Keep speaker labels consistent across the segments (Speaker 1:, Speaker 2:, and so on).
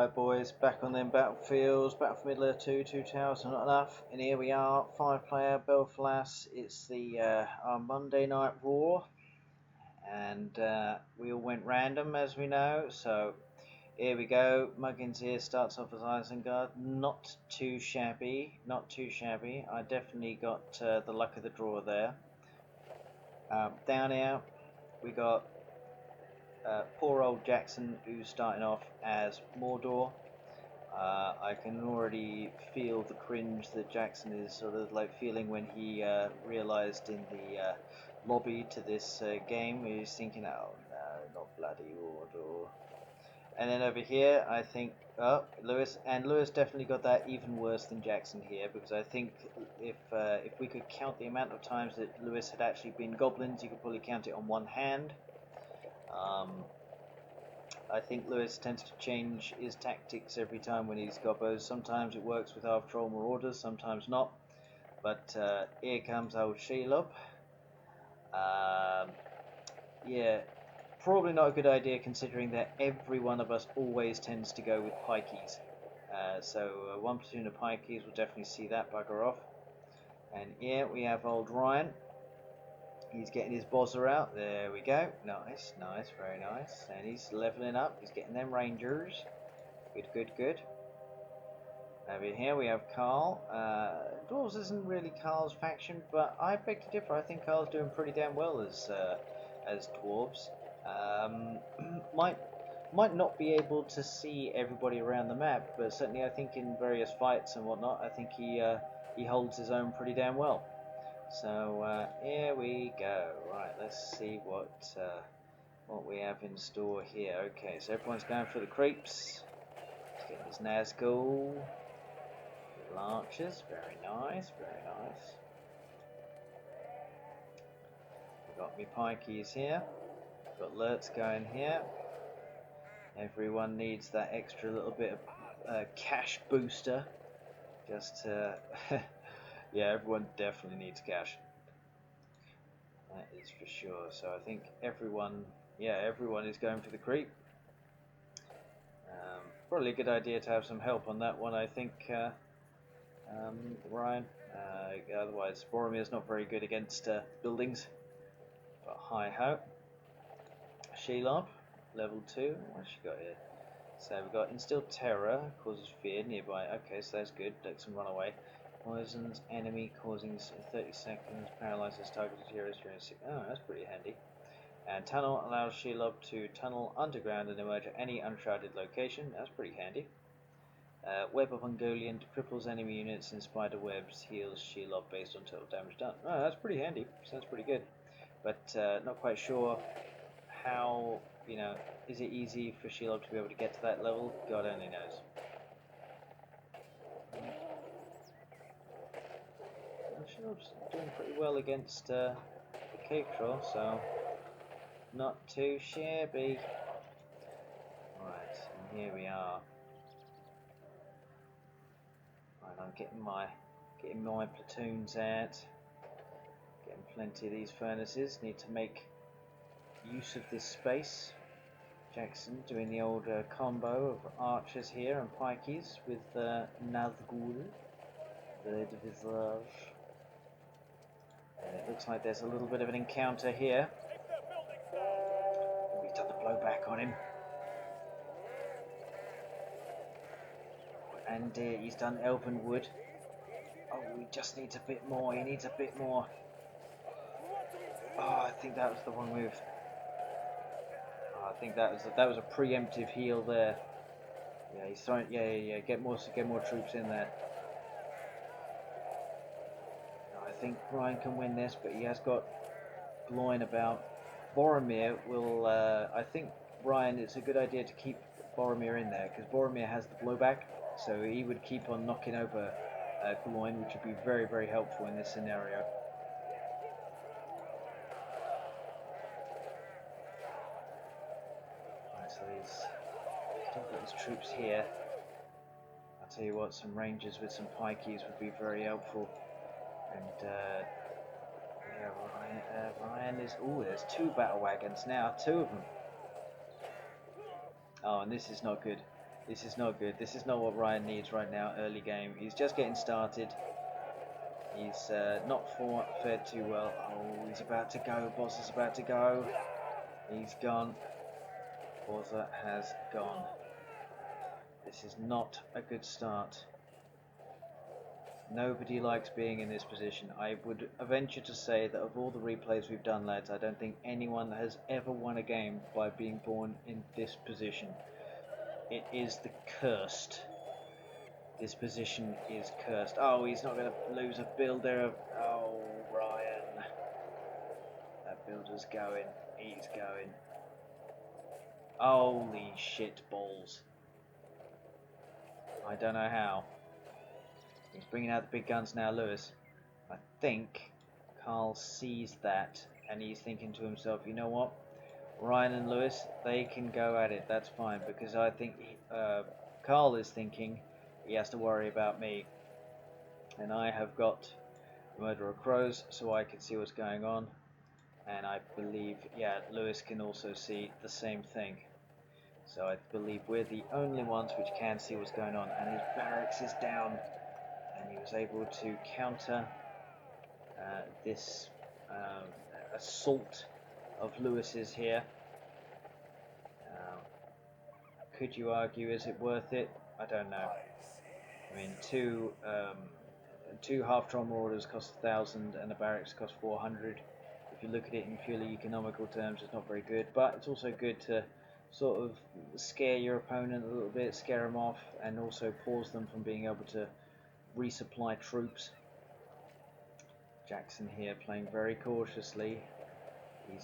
Speaker 1: Alright boys, back on them battlefields, Battle for Middle-earth 2, 2 towers are not enough, and here we are, 5-player, Belfast, it's the our Monday Night Raw, and we all went random as we know, so here we go. Muggins here starts off as Isengard, not too shabby, not too shabby, I definitely got the luck of the draw there. Down here we got poor old Jackson, who's starting off as Mordor. I can already feel the cringe that Jackson is sort of like feeling when he realised in the lobby to this game, he was thinking, oh no, not bloody Mordor. And then over here, I think, oh, Lewis definitely got that even worse than Jackson here, because I think if we could count the amount of times that Lewis had actually been goblins, you could probably count it on one hand. I think Lewis tends to change his tactics every time when he's gobbos. Sometimes it works with half troll marauders, sometimes not. But here comes old Shelob. Yeah, probably not a good idea considering that every one of us always tends to go with pikeys. So one platoon of pikeys will definitely see that bugger off. And here we have old Ryan. He's getting his bozzer out. There we go. Nice, nice, very nice. And he's leveling up. He's getting them rangers. Good, good, good. Over here we have Carl. Dwarves isn't really Carl's faction, but I beg to differ. I think Carl's doing pretty damn well as dwarves. Might not be able to see everybody around the map, but certainly I think in various fights and whatnot, I think he holds his own pretty damn well. So here we go. Right, let's see what we have in store here. Okay, so everyone's going for the creeps. Let's get his Nazgul. Archers, very nice, very nice. We've got me pikeys here. Got Lurts going here. Everyone needs that extra little bit of cash booster. Just to yeah, everyone definitely needs cash. That is for sure. So I think everyone is going for the creep. Probably a good idea to have some help on that one, I think, Ryan. Otherwise, Boromir's not very good against buildings. But hi-ho. Shelob, level 2. What's she got here? So we've got Instilled Terror, causes fear nearby. Okay, so that's good. Let some run away. Poisons enemy, causing 30 seconds, paralyzes targeted heroes during 6. Oh, that's pretty handy. And Tunnel allows Shelob to tunnel underground and emerge at any unshrouded location. That's pretty handy. Web of Ungoliant cripples enemy units in spider webs, heals Shelob based on total damage done. Oh, that's pretty handy. Sounds pretty good. But not quite sure how, is it easy for Shelob to be able to get to that level? God only knows. Shelob's doing pretty well against the cave troll, so not too shabby. Right, and here we are. Right, I'm getting my platoons out. Getting plenty of these furnaces. Need to make use of this space. Jackson doing the old combo of archers here and pikeys with Nazgul, the visage. And it looks like there's a little bit of an encounter here. We've done the blowback on him. And he's done Elven Wood. Oh, he just needs a bit more. He needs a bit more. Oh, I think that was the wrong move. Oh, I think that was a preemptive heal there. Yeah, he's throwing. Yeah. Get more troops in there. I think Ryan can win this, but he has got Gloin about. Boromir will. I think Ryan, it's a good idea to keep Boromir in there because Boromir has the blowback, so he would keep on knocking over Gloin, which would be very, very helpful in this scenario. Right, so he's still got his troops here. I'll tell you what, some rangers with some pikeys would be very helpful. And yeah, Ryan is. Oh, there's 2 battle wagons now, 2 of them. Oh, and this is not good. This is not good. This is not what Ryan needs right now, early game. He's just getting started. He's not fared too well. Oh, he's about to go. Boss is about to go. He's gone. Bozza has gone. This is not a good start. Nobody likes being in this position. I would venture to say that of all the replays we've done, lads, I don't think anyone has ever won a game by being born in this position. It is the cursed. This position is cursed. Oh, he's not going to lose a builder. Oh, Ryan. That builder's going. He's going. Holy shit balls. I don't know how. He's bringing out the big guns now, Lewis. I think Carl sees that and he's thinking to himself, you know what? Ryan and Lewis, they can go at it. That's fine, because I think Carl is thinking he has to worry about me. And I have got Murder of Crows, so I can see what's going on. And I believe, yeah, Lewis can also see the same thing. So I believe we're the only ones which can see what's going on. And his barracks is down. And he was able to counter this assault of Lewis's here. Could you argue, is it worth it? I don't know. I mean, two half-drum marauders cost 1,000 and a barracks cost 400. If you look at it in purely economical terms, it's not very good, but it's also good to sort of scare your opponent a little bit, scare them off, and also pause them from being able to resupply troops. Jackson here playing very cautiously. He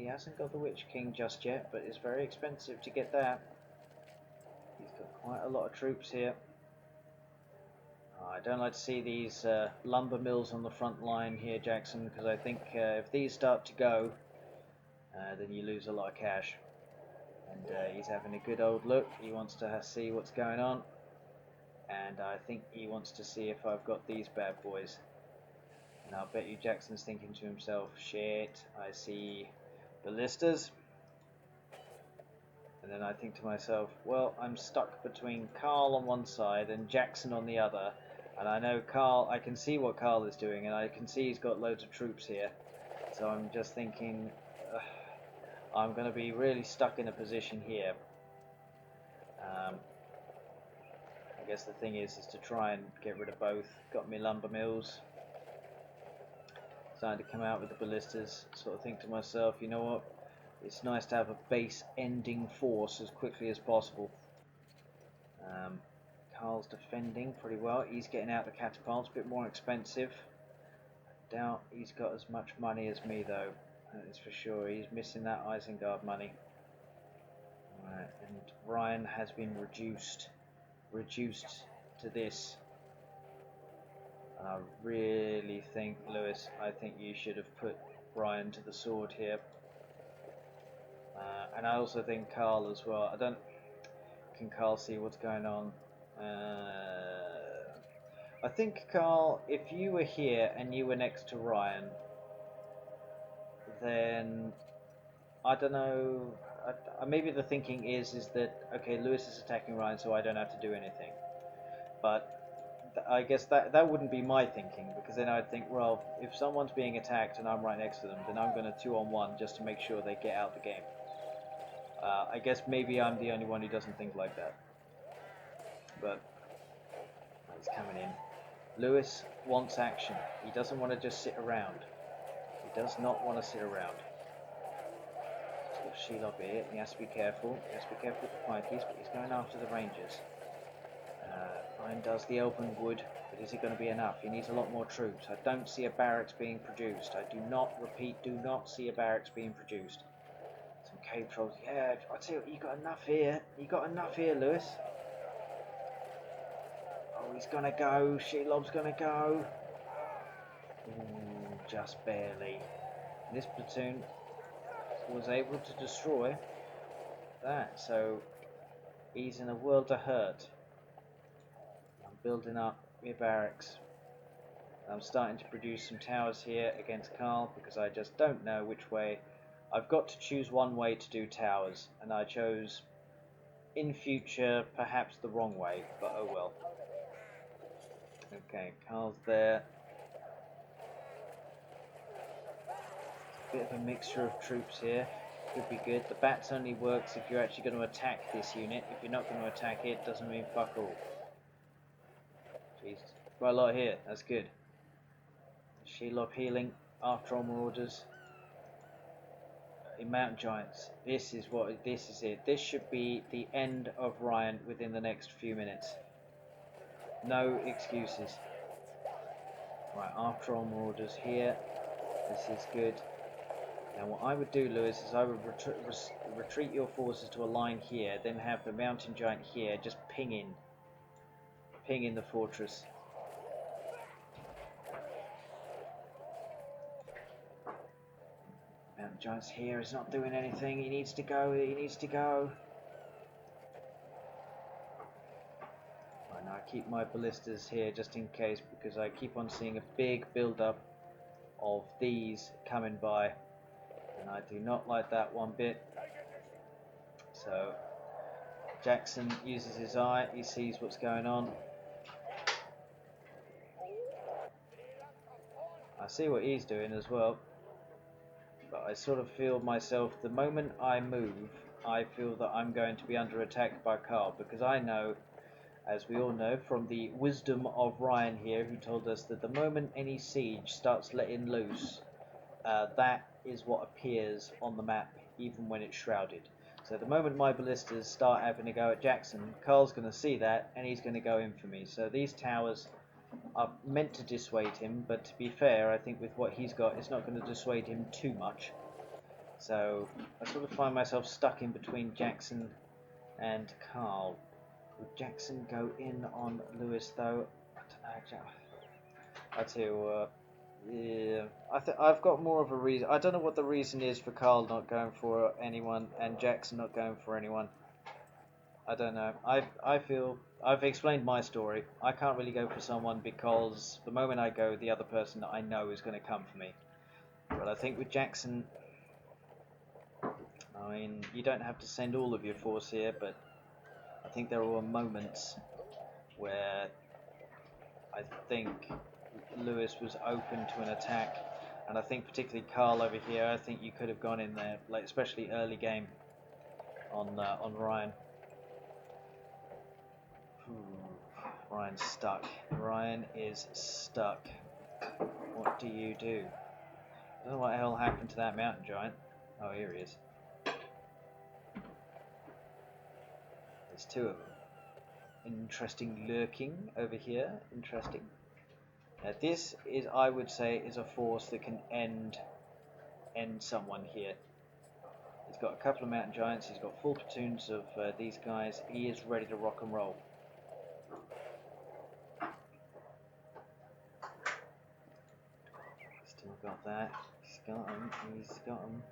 Speaker 1: hasn't got the Witch King just yet, but it's very expensive to get that. He's got quite a lot of troops here. I don't like to see these lumber mills on the front line here, Jackson, because I think if these start to go, then you lose a lot of cash. And he's having a good old look. He wants to see what's going on. And I think he wants to see if I've got these bad boys. And I'll bet you Jackson's thinking to himself, shit, I see ballistas. And then I think to myself, well, I'm stuck between Carl on one side and Jackson on the other. And I know Carl, I can see what Carl is doing, and I can see he's got loads of troops here. So I'm just thinking, I'm going to be really stuck in a position here. I guess the thing is to try and get rid of both. Got me lumber mills. Starting to come out with the ballistas. Sort of think to myself, you know what? It's nice to have a base ending force as quickly as possible. Carl's defending pretty well. He's getting out the catapults, a bit more expensive. I doubt he's got as much money as me though. That is for sure. He's missing that Isengard money. Right, and Ryan has been reduced to this. And I really think, Lewis, I think you should have put Ryan to the sword here. And I also think Carl as well. Can Carl see what's going on? I think, Carl, if you were here and you were next to Ryan, then I don't know. Maybe the thinking is that okay, Lewis is attacking Ryan, so I don't have to do anything. But I guess that wouldn't be my thinking, because then I'd think, well, if someone's being attacked and I'm right next to them, then I'm going to 2-on-1 just to make sure they get out the game. I guess maybe I'm the only one who doesn't think like that. But he's coming in. Lewis wants action. He doesn't want to just sit around. He does not want to sit around. He's got Shelob here. He has to be careful. He has to be careful with the pikeys, but he's going after the rangers. Ryan does the open wood, but is it going to be enough? He needs a lot more troops. I don't see a barracks being produced. I do not see a barracks being produced. Some cave trolls. Yeah, I tell you, you got enough here. You got enough here, Lewis. Oh, he's gonna go. Shelob's gonna go. Ooh, just barely. This platoon was able to destroy that, so he's in a world of hurt. I'm building up my barracks. I'm starting to produce some towers here against Carl, because I just don't know which way. I've got to choose one way to do towers, and I chose in future, perhaps the wrong way, but oh well. Okay, Carl's there. Bit of a mixture of troops here. Could be good. The bats only works if you're actually going to attack this unit. If you're not going to attack it, doesn't mean fuck all. Jeez, quite a lot here. That's good. Shelob healing after all marauders. In Mountain Giants. This is it. This should be the end of Ryan within the next few minutes. No excuses. Right, after all marauders here. This is good. Now what I would do, Lewis, is I would retreat your forces to a line here, then have the Mountain Giant here, just ping in the fortress. Mountain Giant's here, he's not doing anything, he needs to go. Right, now I keep my ballistas here just in case, because I keep on seeing a big build-up of these coming by. And I do not like that one bit. So Jackson uses his eye, he sees what's going on. I see what he's doing as well. But I sort of feel myself, the moment I move, I feel that I'm going to be under attack by Carl, because I know, as we all know from the wisdom of Ryan here, who told us that the moment any siege starts letting loose, that is what appears on the map, even when it's shrouded. So the moment my ballistas start having to go at Jackson, Carl's going to see that, and he's going to go in for me. So these towers are meant to dissuade him, but to be fair, I think with what he's got, it's not going to dissuade him too much. So I sort of find myself stuck in between Jackson and Carl. Would Jackson go in on Lewis, though? I don't know. I tell you what. Yeah, I've got more of a reason. I don't know what the reason is for Carl not going for anyone and Jackson not going for anyone. I don't know. I feel I've explained my story. I can't really go for someone because the moment I go, the other person that I know is going to come for me. But I think with Jackson, I mean, you don't have to send all of your force here, but I think there were moments where I think Lewis was open to an attack, and I think particularly Carl over here, I think you could have gone in there, like especially early game on Ryan. Ryan's stuck. Ryan is stuck. What do you do? I don't know what the hell happened to that Mountain Giant. Oh, here he is. There's two of them. Interesting lurking over here. Interesting. Now this is, I would say, is a force that can end someone here. He's got a couple of Mountain Giants. He's got full platoons of these guys. He is ready to rock and roll. Still got that. He's got him. He's got him.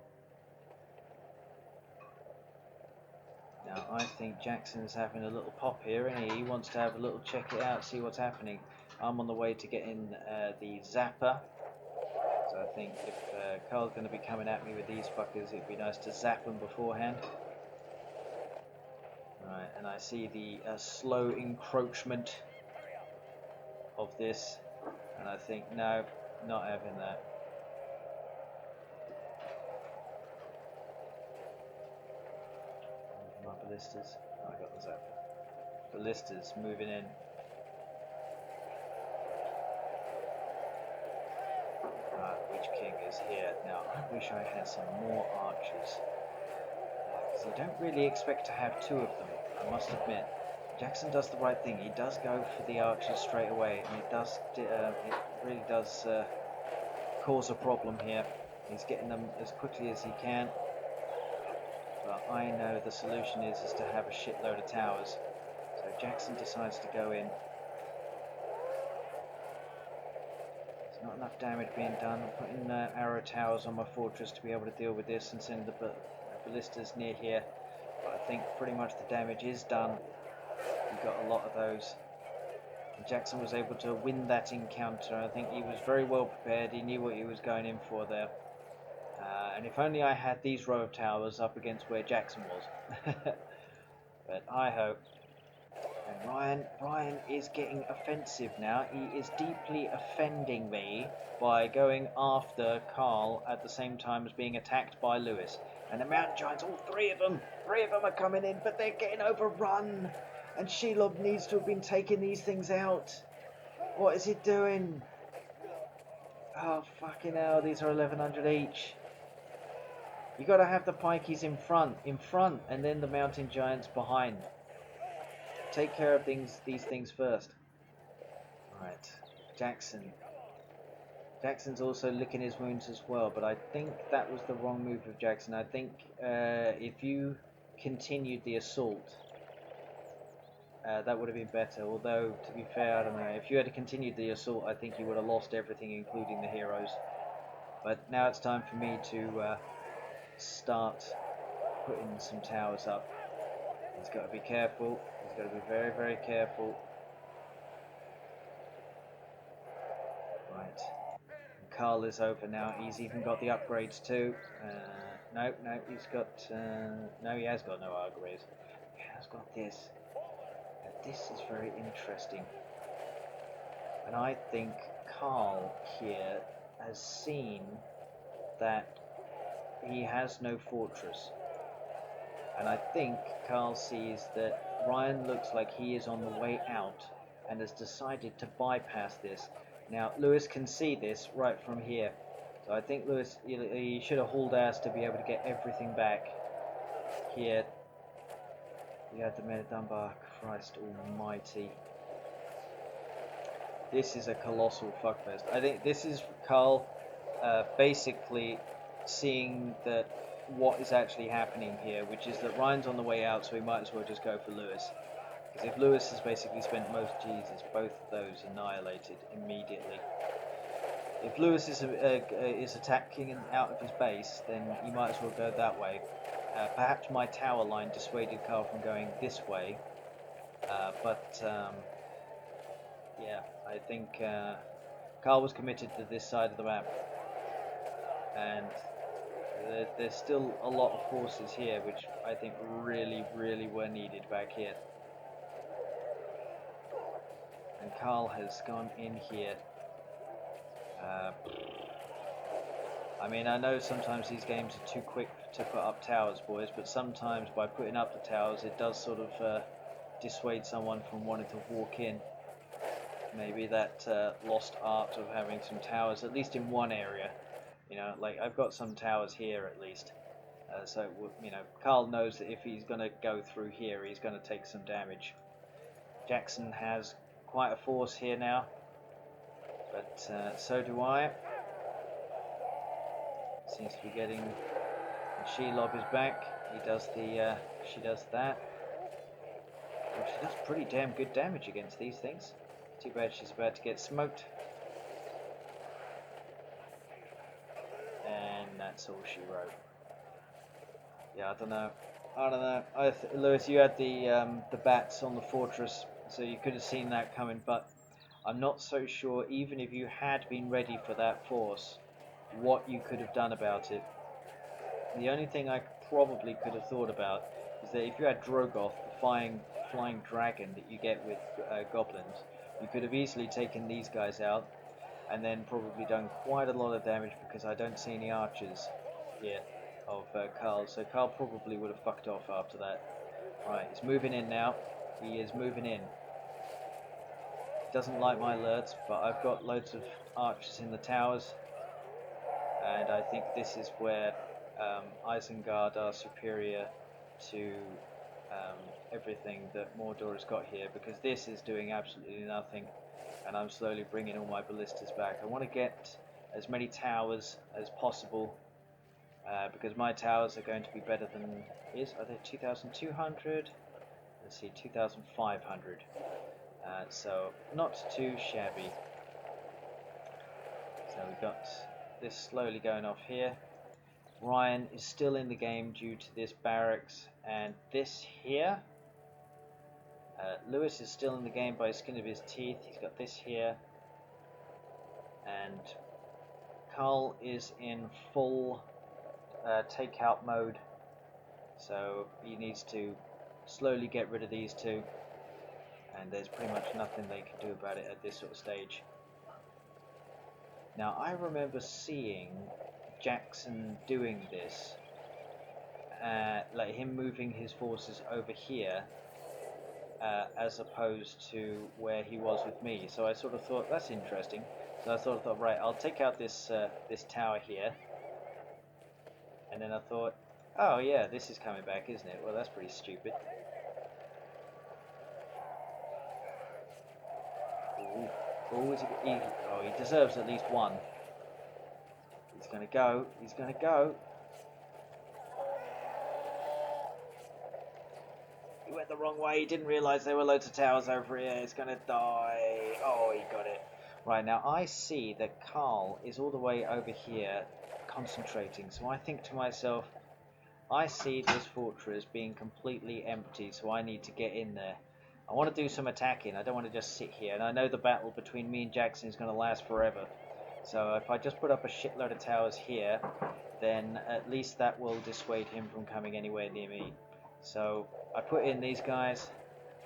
Speaker 1: Now I think Jackson's having a little pop here, and he wants to have a little check it out, see what's happening. I'm on the way to getting the zapper. So I think if Carl's going to be coming at me with these fuckers, it'd be nice to zap them beforehand. Right, and I see the slow encroachment of this, and I think, no, not having that. My ballistas. Oh, I got the zapper. Ballistas moving in. King is here. Now, I wish I had some more archers, because you don't really expect to have two of them, I must admit. Jackson does the right thing. He does go for the archers straight away, and it really does cause a problem here. He's getting them as quickly as he can, but I know the solution is to have a shitload of towers. So Jackson decides to go in. Not enough damage being done. I'm putting arrow towers on my fortress to be able to deal with this and send the ballistas near here. But I think pretty much the damage is done. We got a lot of those. And Jackson was able to win that encounter. I think he was very well prepared. He knew what he was going in for there. And if only I had these row of towers up against where Jackson was. But I hope. And Ryan is getting offensive now. He is deeply offending me by going after Carl at the same time as being attacked by Lewis. And the mountain giants, all three of them are coming in, but they're getting overrun. And Shelob needs to have been taking these things out. What is it doing? Oh, fucking hell, these are 1100 each. You got to have the pikeys in front, and then the mountain giants behind. Take care of these things first. Right, Jackson. Jackson's also licking his wounds as well, but I think that was the wrong move of Jackson. I think if you continued the assault, that would have been better. Although, to be fair, I don't know. If you had continued the assault, I think you would have lost everything, including the heroes. But now it's time for me to start putting some towers up. He's got to be careful. He's got to be very, very careful. Right. And Carl is over now. He's even got the upgrades too. No, he's got... no, he has got no upgrades. He has got this. This is very interesting. And I think Carl here has seen that he has no fortress. And I think Carl sees that Ryan looks like he is on the way out and has decided to bypass this. Now, Lewis can see this right from here. So I think Lewis, he should have hauled ass to be able to get everything back here. We had the men of Dunbar, Christ almighty. This is a colossal fuckfest. I think this is Carl basically seeing that what is actually happening here, which is that Ryan's on the way out, so he might as well just go for Lewis. Because if Lewis has basically spent most Jesus, both of those annihilated immediately. If Lewis is attacking out of his base, then you might as well go that way. Perhaps my tower line dissuaded Carl from going this way, but yeah, I think Carl was committed to this side of the map, and there's still a lot of forces here, which I think really, really were needed back here. And Carl has gone in here. I mean, I know sometimes these games are too quick to put up towers, boys, but sometimes by putting up the towers, it does sort of dissuade someone from wanting to walk in. Maybe that lost art of having some towers, at least in one area. You know, like I've got some towers here at least. So, you know, Carl knows that if he's going to go through here, he's going to take some damage. Jackson has quite a force here now, but so do I. Seems to be getting... Shelob is back. He does the... she does that. Well, she does pretty damn good damage against these things. Too bad she's about to get smoked. And that's all she wrote. Yeah, I don't know. Lewis, you had the bats on the fortress, so you could have seen that coming, but I'm not so sure, even if you had been ready for that force, what you could have done about it. The only thing I probably could have thought about is that if you had Drogoth, the flying dragon that you get with goblins, you could have easily taken these guys out and then probably done quite a lot of damage, because I don't see any archers here of Carl, so Carl probably would have fucked off after that. Right, he's moving in now. He is moving in. Doesn't like my alerts, but I've got loads of archers in the towers, and I think this is where Isengard are superior to everything that Mordor has got here, because this is doing absolutely nothing, and I'm slowly bringing all my ballistas back. I want to get as many towers as possible, because my towers are going to be better than his. Are they 2,200? Let's see, 2,500. So not too shabby. So we've got this slowly going off here. Ryan is still in the game due to this barracks and this here. Lewis is still in the game by the skin of his teeth. He's got this here. And Carl is in full takeout mode. So he needs to slowly get rid of these two, and there's pretty much nothing they can do about it at this sort of stage. Now, I remember seeing Jackson doing this, like him moving his forces over here, as opposed to where he was with me. So I sort of thought, that's interesting. So I sort of thought, right, I'll take out this this tower here. And then I thought, oh yeah, this is coming back, isn't it? Well, that's pretty stupid. Ooh. Oh, he deserves at least one. He's gonna go. He's gonna go. He went the wrong way. He didn't realise there were loads of towers over here. He's gonna die. Oh, he got it. Right, now I see that Carl is all the way over here concentrating. So I think to myself, I see this fortress being completely empty, so I need to get in there. I want to do some attacking. I don't want to just sit here. And I know the battle between me and Jackson is going to last forever. So if I just put up a shitload of towers here, then at least that will dissuade him from coming anywhere near me. So I put in these guys,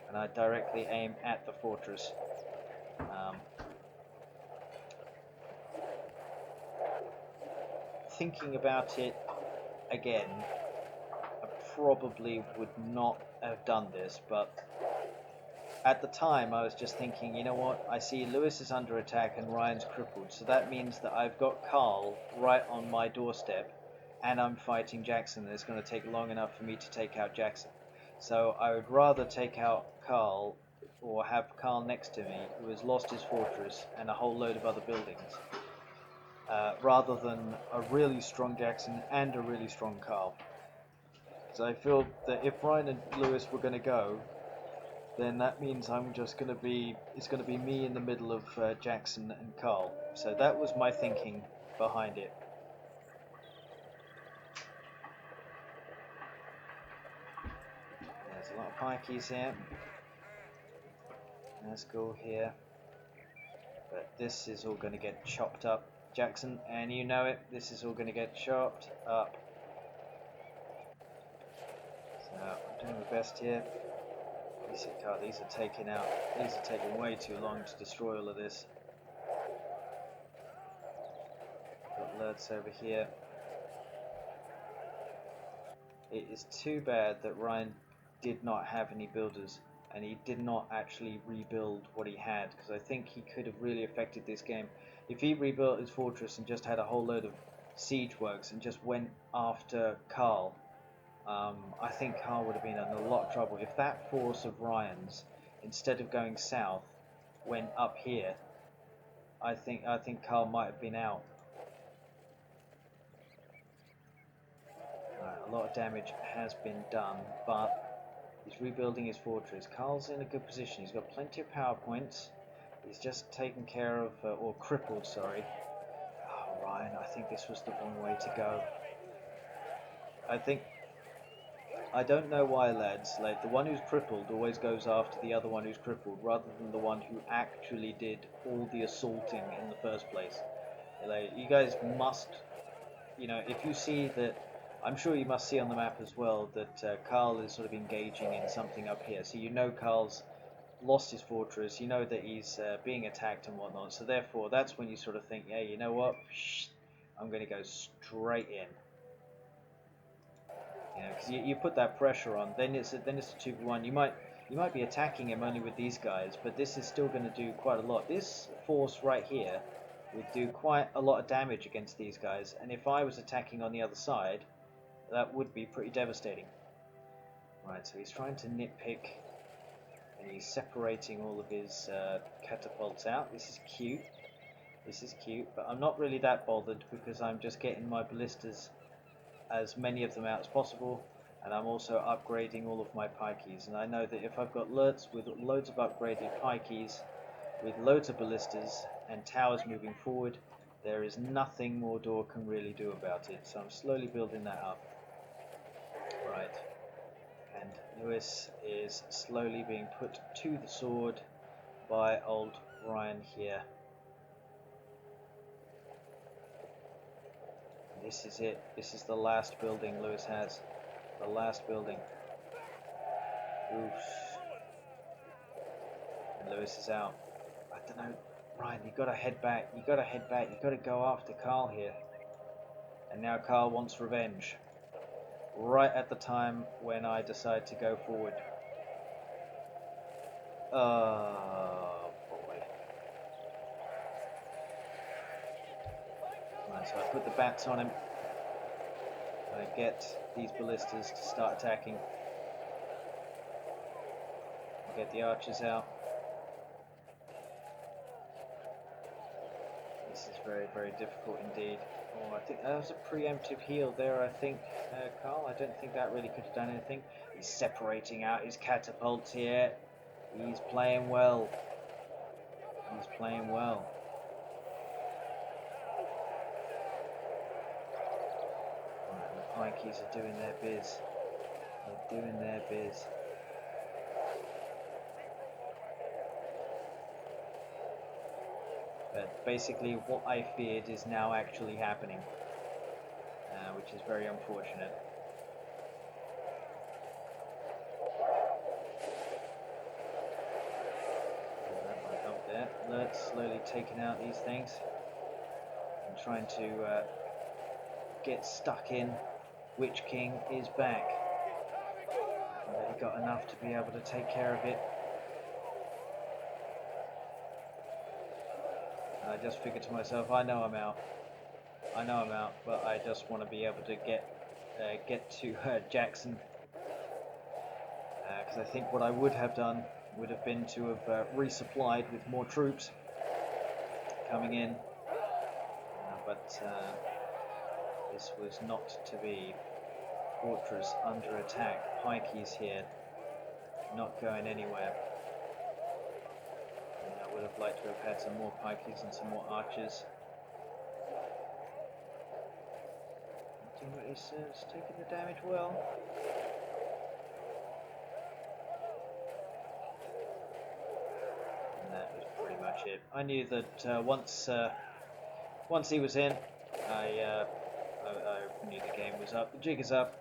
Speaker 1: and I directly aim at the fortress. Thinking about it again, I probably would not have done this, but at the time I was just thinking, you know what, I see Lewis is under attack and Ryan's crippled, so that means that I've got Carl right on my doorstep, and I'm fighting Jackson, and it's going to take long enough for me to take out Jackson. So I would rather take out Carl, or have Carl next to me, who has lost his fortress and a whole load of other buildings, rather than a really strong Jackson and a really strong Carl. So I feel that if Ryan and Lewis were going to go, then that means it's going to be me in the middle of Jackson and Carl. So that was my thinking behind it. There's a lot of pikeys here. Let's go here. But this is all going to get chopped up, Jackson, and you know it. This is all going to get chopped up. So I'm doing my best here. These are taking way too long to destroy all of this. Got alerts over here. It is too bad that Ryan did not have any builders, and he did not actually rebuild what he had, because I think he could have really affected this game. If he rebuilt his fortress and just had a whole load of siege works and just went after Carl, I think Carl would have been in a lot of trouble. If that force of Ryan's, instead of going south, went up here, I think Carl might have been out. Right, a lot of damage has been done, but he's rebuilding his fortress. Carl's in a good position. He's got plenty of power points. He's just taken care of, or crippled, sorry. Oh, Ryan, I think this was the wrong way to go. I don't know why, lads, like, the one who's crippled always goes after the other one who's crippled, rather than the one who actually did all the assaulting in the first place. Like, you guys must, you know, if you see that, I'm sure you must see on the map as well that Carl is sort of engaging in something up here. So you know Carl's lost his fortress, you know that he's being attacked and whatnot, so therefore that's when you sort of think, hey, you know what, I'm going to go straight in. You know, because you put that pressure on, then it's a 2v1. You might be attacking him only with these guys, but this is still going to do quite a lot. This force right here would do quite a lot of damage against these guys, and if I was attacking on the other side, that would be pretty devastating. Right, so he's trying to nitpick, and he's separating all of his catapults out. This is cute. This is cute, but I'm not really that bothered because I'm just getting my ballistas, as many of them out as possible, and I'm also upgrading all of my pikeys. And I know that if I've got alerts with loads of upgraded pikeys, with loads of ballistas and towers moving forward, there is nothing Mordor can really do about it. So I'm slowly building that up. Right. And Lewis is slowly being put to the sword by old Ryan here. And this is it. This is the last building Lewis has. The last building. Oof. And Lewis is out. I don't know. Ryan, you got to head back. You got to head back. You got to go after Carl here. And now Carl wants revenge. Right at the time when I decide to go forward. Oh boy. Right, so I put the bats on him. I get these ballistas to start attacking. I get the archers out. This is very, very difficult indeed. Oh, I think that was a preemptive heal there, I think, Carl. I don't think that really could have done anything. He's separating out his catapults here. He's playing well. He's playing well. Right, the pikeys are doing their biz. They're doing their biz. But basically what I feared is now actually happening, which is very unfortunate. Up there. Let's slowly taking out these things and trying to get stuck in. Witch King is back. I've already got enough to be able to take care of it. I just figured to myself, I know I'm out. I know I'm out, but I just want to be able to get to Jackson. Because I think what I would have done would have been to have resupplied with more troops coming in. But this was not to be. Fortress under attack. Pikeys here. Not going anywhere. I would have liked to have had some more pikeys and some more archers. Doing what he says, taking the damage well. And that was pretty much it. I knew that once he was in, I knew the game was up. The jig is up.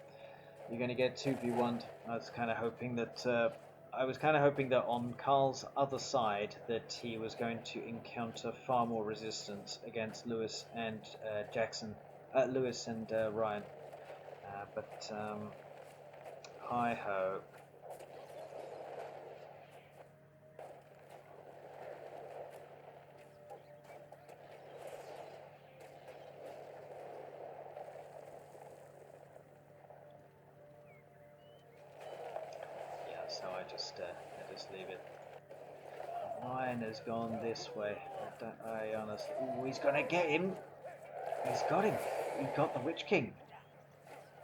Speaker 1: You're going to get 2v1'd. I was kind of hoping that on Carl's other side that he was going to encounter far more resistance against Lewis and Ryan. But hi ho. So I just leave it. Ryan has gone this way. I honestly... Ooh, he's gonna get him! He's got him! He got the Witch King!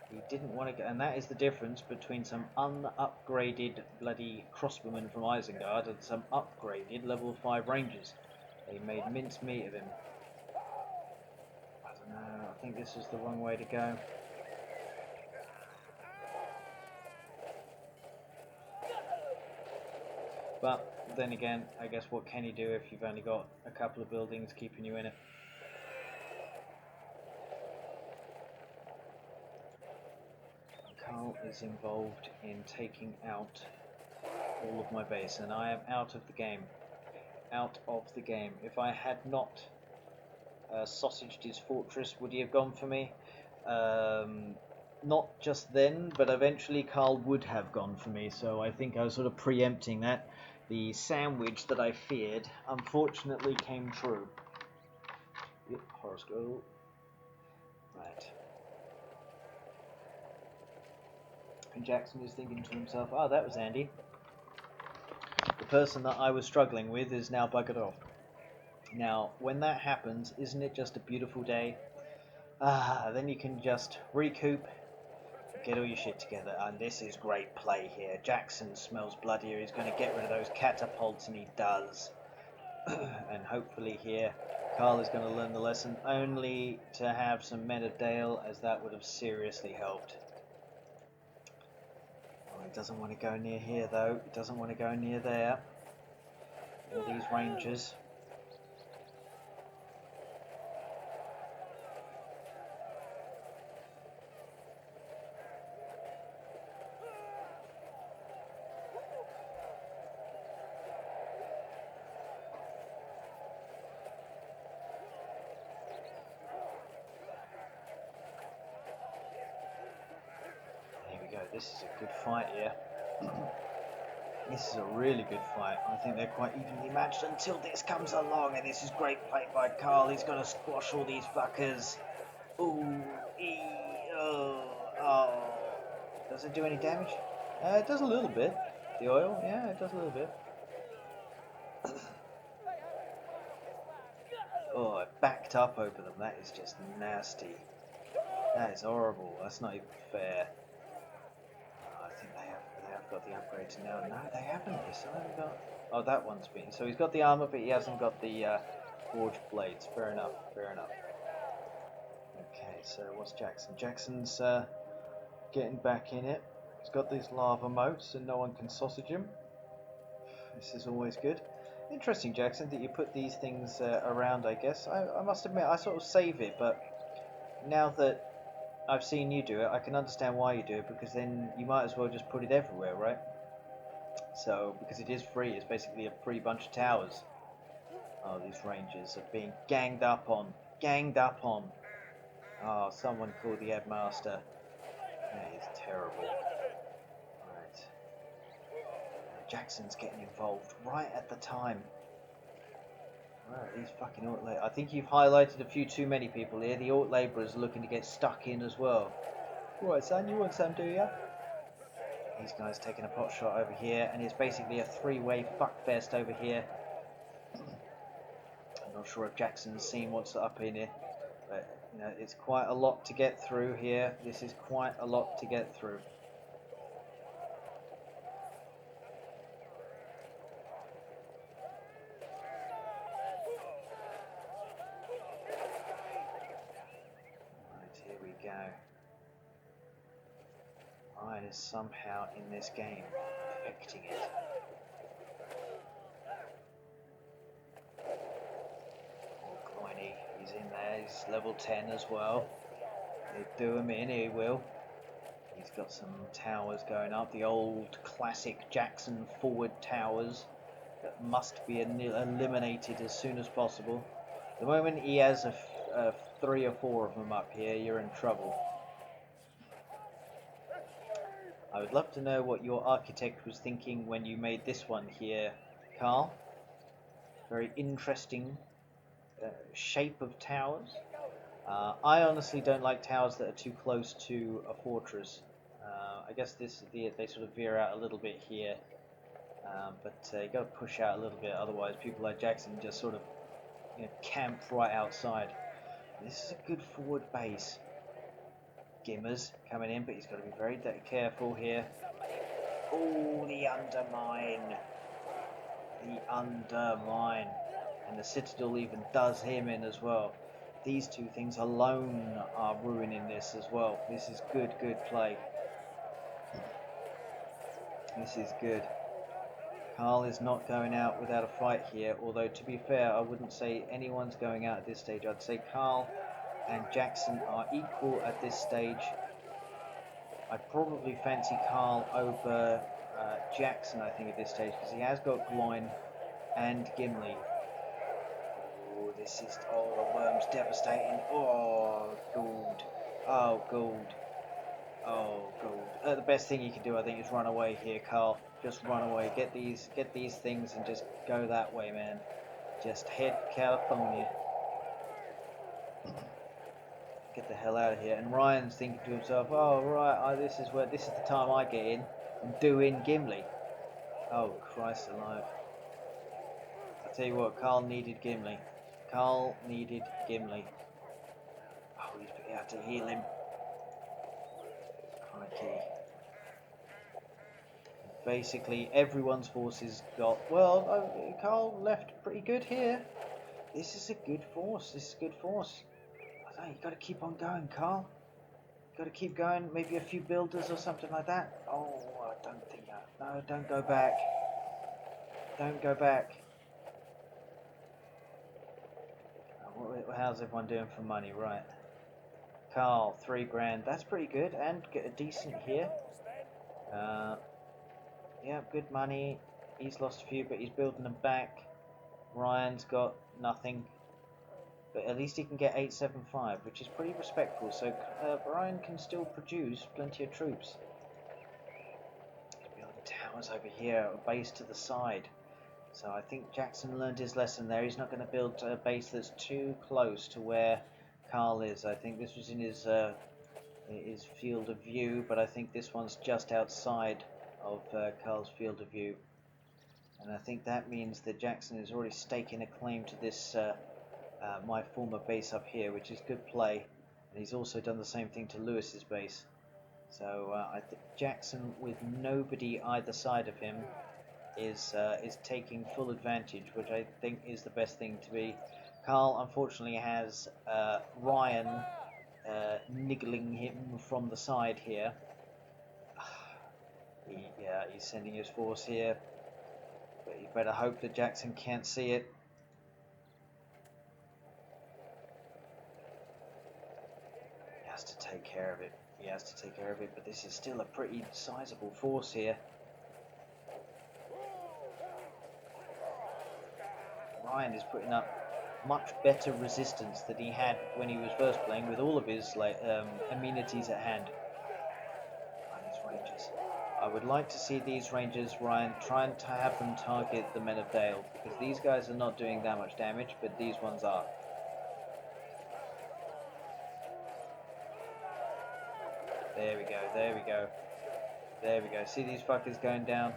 Speaker 1: He didn't want to get... And that is the difference between some unupgraded bloody crossbowmen from Isengard and some upgraded level 5 rangers. They made mincemeat of him. I don't know, I think this is the wrong way to go. But then again, I guess what can you do if you've only got a couple of buildings keeping you in it? Carl is involved in taking out all of my base, and I am out of the game. Out of the game. If I had not sausaged his fortress, would he have gone for me? Not just then, but eventually Carl would have gone for me, so I think I was sort of preempting that. The sandwich that I feared, unfortunately, came true. Yep, horoscope. Right. And Jackson is thinking to himself, oh, that was Andy. The person that I was struggling with is now buggered off. Now, when that happens, isn't it just a beautiful day? Then you can just recoup, get all your shit together, and this is great play here. Jackson smells bloodier. He's going to get rid of those catapults, and he does. And hopefully here, Carl is going to learn the lesson, only to have some men of Dale, as that would have seriously helped. Oh, he doesn't want to go near here, though. He doesn't want to go near there. All these rangers. This is a good fight here. This is a really good fight. I think they're quite evenly matched until this comes along, and this is great play by Carl. He's going to squash all these fuckers. Ooh, oh. Does it do any damage? It does a little bit. The oil, yeah, it does a little bit. Oh, it backed up over them. That is just nasty. That is horrible. That's not even fair. Oh, I think they have got the upgrades now. No, they haven't. They still haven't got. Oh, that one's been. So he's got the armor, but he hasn't got the forged blades. Fair enough. Fair enough. Okay, so what's Jackson? Jackson's getting back in it. He's got these lava moats, and no one can sausage him. This is always good. Interesting, Jackson, that you put these things around, I guess. I must admit, I sort of save it, but now that I've seen you do it, I can understand why you do it, because then you might as well just put it everywhere, right? So, because it is free, it's basically a free bunch of towers. Oh, these rangers are being ganged up on. Ganged up on. Oh, someone called the headmaster. That is terrible. Right. Jackson's getting involved right at the time. Where are these fucking Orc laborers? I think you've highlighted a few too many people here. The Orc laborers are looking to get stuck in as well. Alright, son, you want some, do ya? These guys taking a pot shot over here, and it's basically a three-way fuckfest over here. I'm not sure if Jackson's seen what's up in here, but you know, it's quite a lot to get through here. This is quite a lot to get through. Right, here we go. Ryan is somehow in this game perfecting it. He's in there, he's level 10 as well. They do him in, he will. He's got some towers going up, the old classic Jackson forward towers that must be eliminated as soon as possible. The moment he has 3 or 4 of them up here, you're in trouble. I would love to know what your architect was thinking when you made this one here, Carl. Very interesting shape of towers. I honestly don't like towers that are too close to a fortress. I guess they sort of veer out a little bit here, but you got to push out a little bit. Otherwise, people like Jackson just sort of camp right outside. This is a good forward base. Gimmer's coming in, but he's got to be very careful here. Oh, the undermine. The undermine. And the Citadel even does him in as well. These two things alone are ruining this as well. This is good play. This is good. Carl is not going out without a fight here, although to be fair, I wouldn't say anyone's going out at this stage. I'd say Carl and Jackson are equal at this stage. I'd probably fancy Carl over Jackson, I think, at this stage, because he has got Gloin and Gimli. Oh, this is... Oh, the worm's devastating. Oh, gold. Oh, gold. Oh, gold. The best thing you can do, I think, is run away here, Carl. Just run away. Get these things and just go that way, man. Just head California. Get the hell out of here. And Ryan's thinking to himself, oh, right, this is the time I get in and do in Gimli. Oh, Christ alive. I tell you what, Carl needed Gimli. Carl needed Gimli. Oh, he's had to heal him. Crikey. Basically, everyone's forces got... Well, Carl left pretty good here. This is a good force. This is a good force. I don't know, you got to keep on going, Carl. You got to keep going. Maybe a few builders or something like that. Oh, I don't think that. No, don't go back. Don't go back. How's everyone doing for money? Right. Carl, 3 grand. That's pretty good. And get a decent here. Yeah, good money. He's lost a few, but he's building them back. Ryan's got nothing. But at least he can get 875, which is pretty respectful. So Ryan can still produce plenty of troops. towers over here, a base to the side. So I think Jackson learned his lesson there. He's not going to build a base that's too close to where Carl is. I think this was in his field of view, but I think this one's just outside of Carl's field of view. And I think that means that Jackson is already staking a claim to this my former base up here, which is good play. And he's also done the same thing to Lewis's base. So I think Jackson, with nobody either side of him, is taking full advantage, which I think is the best thing to be. Carl unfortunately has Ryan niggling him from the side here. He's sending his force here, but you better hope that Jackson can't see it. He has to take care of it. He has to take care of it, but this is still a pretty sizable force here. Ryan is putting up much better resistance than he had when he was first playing, with all of his amenities at hand. These rangers. I would like to see these rangers, Ryan, trying to have them target the Men of Dale, because these guys are not doing that much damage, but these ones are. There we go, there we go. There we go. See these fuckers going down?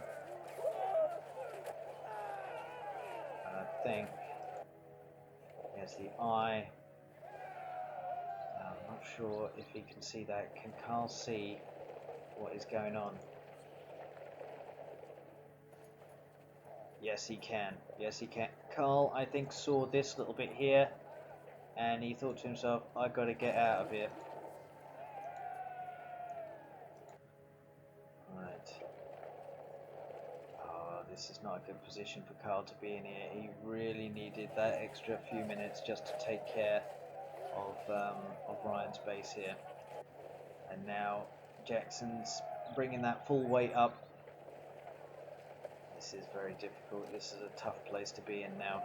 Speaker 1: And I think there's the eye. I'm not sure if he can see that. Can Carl see what is going on? Yes, he can. Yes, he can. Carl, I think, saw this little bit here, and he thought to himself, I've got to get out of here. Right. Oh, this is not a good position for Carl to be in here. He really needed that extra few minutes just to take care of Ryan's base here. And now Jackson's bringing that full weight up. This is very difficult. This is a tough place to be in now.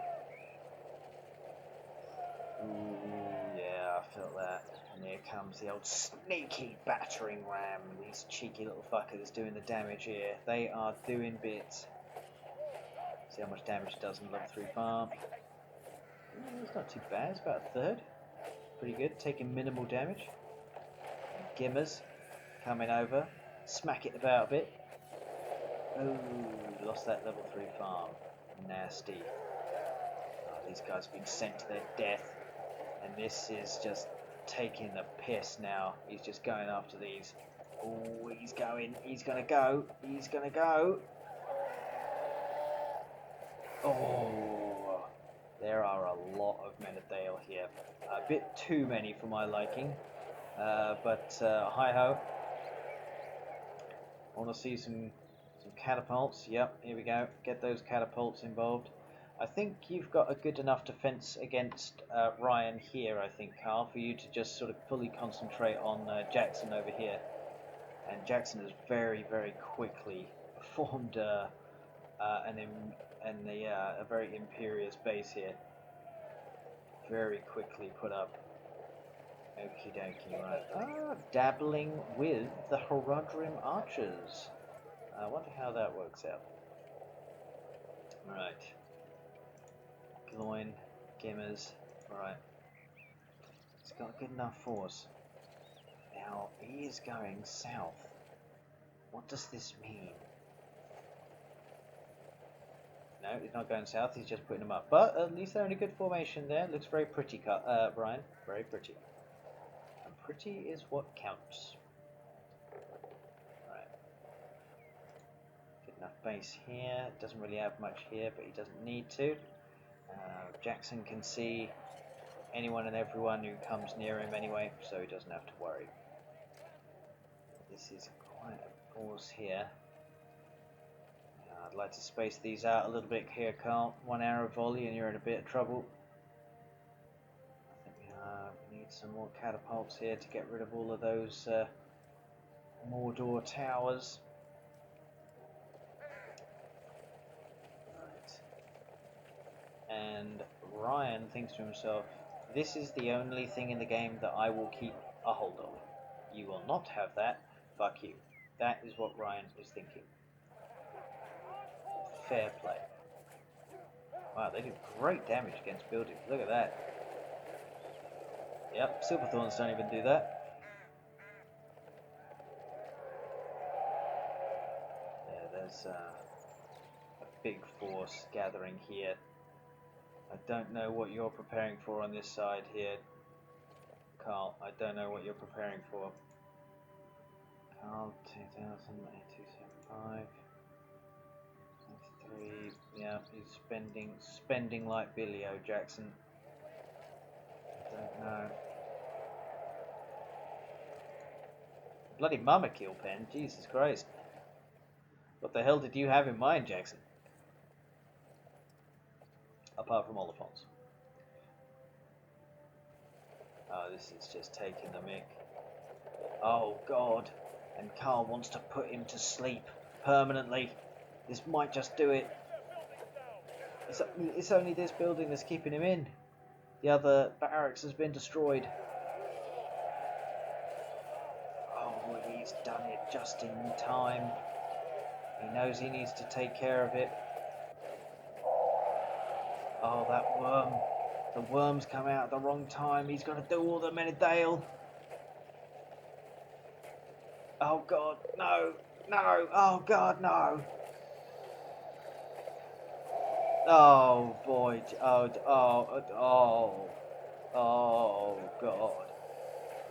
Speaker 1: Ooh, yeah, I felt that. And here comes the old sneaky battering ram. These cheeky little fuckers doing the damage here. They are doing bits. See how much damage it does in level 3 farm. It's not too bad. It's about a third. Pretty good. Taking minimal damage. Gimmers coming over. Smack it about a bit. Oh, lost that level 3 farm. Nasty. Oh, these guys have been sent to their death. And this is just taking the piss now. He's just going after these. Oh, he's going. He's going to go. He's going to go. Oh, there are a lot of Men of Dale here. A bit too many for my liking. But hi-ho. I want to see some catapults. Yep, here we go. Get those catapults involved. I think you've got a good enough defense against Ryan here, I think, Carl, for you to just sort of fully concentrate on Jackson over here. And Jackson has very, very quickly formed a very imperious base here. Very quickly put up. Okie dokie, right. Ah, dabbling with the Horadrim archers. I wonder how that works out. Right. Gloin, Gimmers. Right. He's got a good enough force. Now, he is going south. What does this mean? No, he's not going south, he's just putting them up. But at least they're in a good formation there. Looks very pretty, Brian. Very pretty. And pretty is what counts. Right. Good enough base here. Doesn't really have much here, but he doesn't need to. Jackson can see anyone and everyone who comes near him anyway, so he doesn't have to worry. This is quite a force here. I'd like to space these out a little bit here, Carl. 1 arrow volley and you're in a bit of trouble. I think we need some more catapults here to get rid of all of those Mordor towers. Right. And Ryan thinks to himself, this is the only thing in the game that I will keep a hold of. You will not have that. Fuck you. That is what Ryan is thinking. fair play. Wow, they do great damage against buildings. Look at that. Yep, Silverthorns don't even do that. Yeah, there's a big force gathering here. I don't know what you're preparing for on this side here, Carl. I don't know what you're preparing for. Carl, 2,8275. 3, yeah, he's spending like Billy O. Jackson. I don't know. Bloody mama kill pen, Jesus Christ. What the hell did you have in mind, Jackson? Apart from Oliphants. Oh, this is just taking the mick. Oh God. And Carl wants to put him to sleep permanently. This might just do it. It's only this building that's keeping him in. The other barracks has been destroyed. Oh, he's done it just in time. He knows he needs to take care of it. Oh, that worm. The worm's come out at the wrong time. He's got to do all the Menadale. Oh God, no, no, oh God, no. Oh boy, oh God.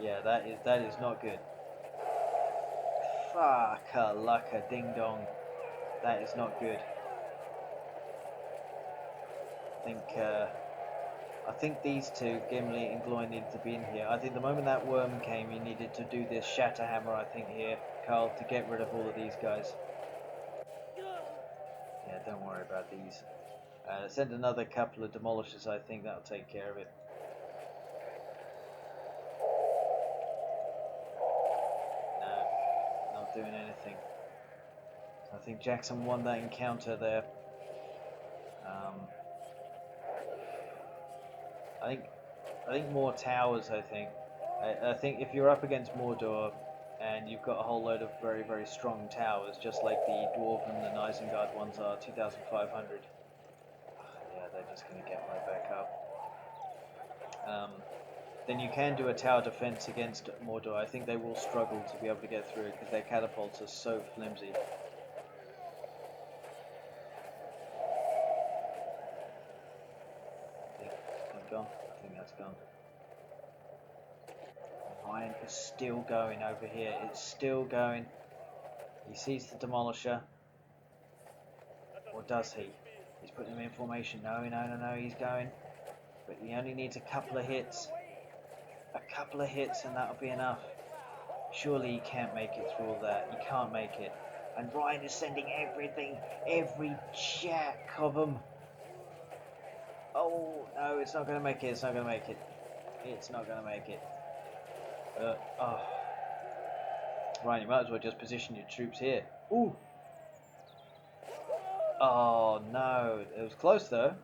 Speaker 1: Yeah, that is not good. Fuck-a-lucka ding-dong. That is not good. I think these two, Gimli and Gloin, needed to be in here. I think the moment that worm came, you needed to do this Shatterhammer, I think, here, Carl, to get rid of all of these guys. Yeah, don't worry about these. Send another couple of demolishers, I think that'll take care of it. No, not doing anything. I think Jackson won that encounter there. I think more towers, I think. I think if you're up against Mordor and you've got a whole load of very, very strong towers, just like the Dwarven and Isengard ones are, 2,500. Yeah, they're just going to get right back up. Then you can do a tower defense against Mordor. I think they will struggle to be able to get through because their catapults are so flimsy. Gone. I think that's gone. Ryan is still going over here. It's still going. He sees the demolisher. Or does he? He's putting him in formation. No, he's going. But he only needs a couple of hits. A couple of hits and that'll be enough. Surely he can't make it through all that. He can't make it. And Ryan is sending everything. Every jack of them. Oh, no, it's not going to make it. It's not going to make it. It's not going to make it. Ryan, you might as well just position your troops here. Ooh. Oh, no. It was close, though.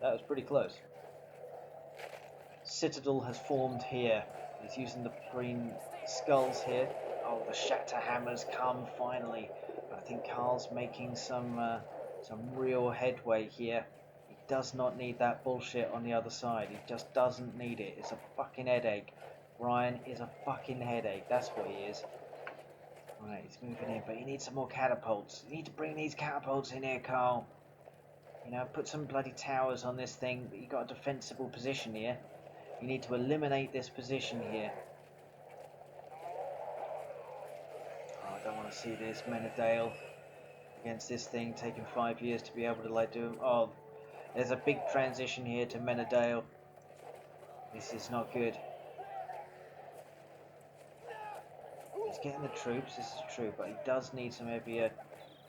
Speaker 1: That was pretty close. Citadel has formed here. He's using the green skulls here. Oh, the Shatterhammers come finally. But I think Carl's making some real headway here. He does not need that bullshit on the other side. He just doesn't need it. It's a fucking headache. Ryan is a fucking headache. That's what he is. Right, he's moving in, but he needs some more catapults. You need to bring these catapults in here, Carl. You know, put some bloody towers on this thing. You've got a defensible position here. You need to eliminate this position here. Oh, I don't want to see this. Menadale against this thing, taking 5 years to be able to like do. Oh, there's a big transition here to Menadale. This is not good. He's getting the troops, this is true, but he does need some heavier,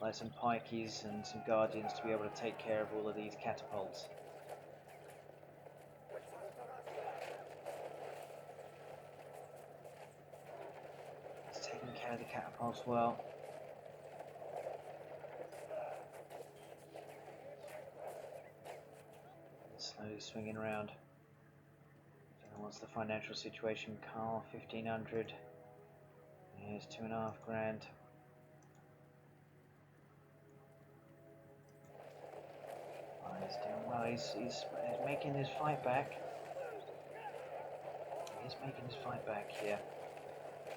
Speaker 1: like some pikeys and some guardians to be able to take care of all of these catapults. He's taking care of the catapults well. Slowly swinging around. What's the financial situation? Carl, 1,500. Here's 2,500. he's making his fight back. He's making his fight back here.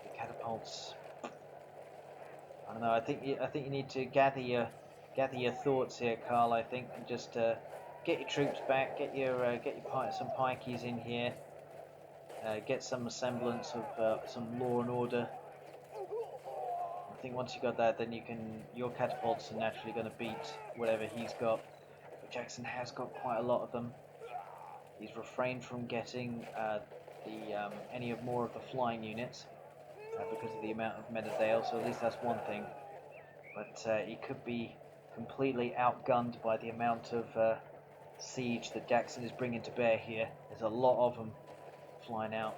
Speaker 1: The catapults. I don't know. I think you need to gather your thoughts here, Carl. I think, and just get your troops back. Get some pikeys in here. Get some semblance of some law and order. I think once you got that, then your catapults are naturally going to beat whatever he's got. But Jackson has got quite a lot of them. He's refrained from getting any more of the flying units because of the amount of Medadale, so at least that's one thing. But he could be completely outgunned by the amount of siege that Jackson is bringing to bear here. There's a lot of them flying out,